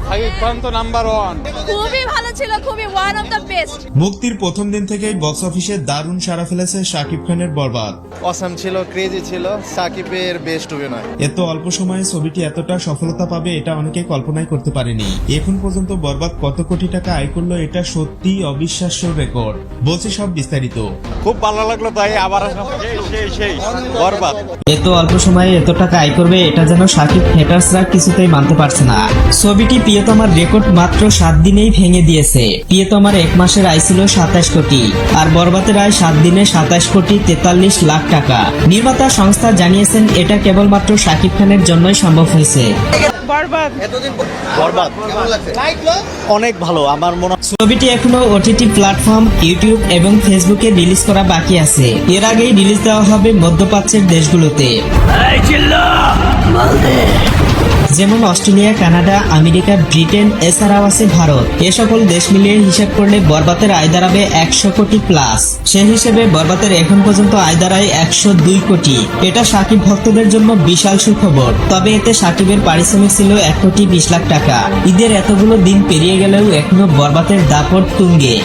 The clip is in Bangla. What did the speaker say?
শাকিব খান তো নাম্বার 1। খুবই ভালো ছিল, খুবই ওয়ান অফ দ্য বেস্ট। মুক্তির প্রথম দিন থেকেই বক্স অফিসে দারুণ সাড়া ফেলেছে শাকিব খানের বরবাদ। অসাম ছিল, ক্রেজি ছিল, সাকিবের বেস্ট অভিনয়। এত অল্প সময়ে ছবিটি এতটা সফলতা পাবে এটা অনেকে কল্পনাই করতে পারেনি। এখন পর্যন্ত বরবাদ কত কোটি টাকা আয় করলো এটা সত্যি অবিশ্বাস্য রেকর্ড। বলছি সব বিস্তারিত। খুব ভালো লাগলো তাই আবার সেই বরবাদ। এত অল্প সময়ে এত টাকা আয় করবে এটা যেন শাকিব হেটার্সরা কিছুতেই মানতে পারছে না। ছবিটি প্রিয়তমার রেকর্ড মাত্র 7 দিনেই ভেঙে দিয়েছে। প্রিয়তমার 1 মাসের আয় ছিল 27 কোটি, আর বরবাদের আয় 7 দিনে 27 কোটি 43 লাখ টাকা। নির্মাতা সংস্থা জানিয়েছেন এটা কেবলমাত্র শাকিব খানের জন্যই সম্ভব হয়েছে। বরবাদ কেমন লাগছে? অনেক ভালো। আমার মনে ছবিটি এখনো ওটিটি প্ল্যাটফর্ম ইউটিউব এবং ফেসবুকে রিলিজ করা বাকি আছে। এর আগেই রিলিজ দেওয়া হবে মধ্যপ্রাচ্যের দেশগুলোতে, যেমন অস্ট্রেলিয়া, কানাডা, আমেরিকা, ব্রিটেন, এছাড়াও আছে ভারত। এ সকল দেশ মিলিয়ে হিসাব করলে বরবাদের আয় দাঁড়াবে 100 কোটি প্লাস। সেই হিসেবে বরবাদের এখন পর্যন্ত আয় দাঁড়ায় 102 কোটি। এটা শাকিব ভক্তদের জন্য বিশাল সুখবর। তবে এতে শাকিবের পারিশ্রমিক ছিল 1 কোটি 20 লাখ টাকা। ঈদের এতগুলো দিন পেরিয়ে গেলেও এখনো বরবাদের দাপট তুঙ্গে।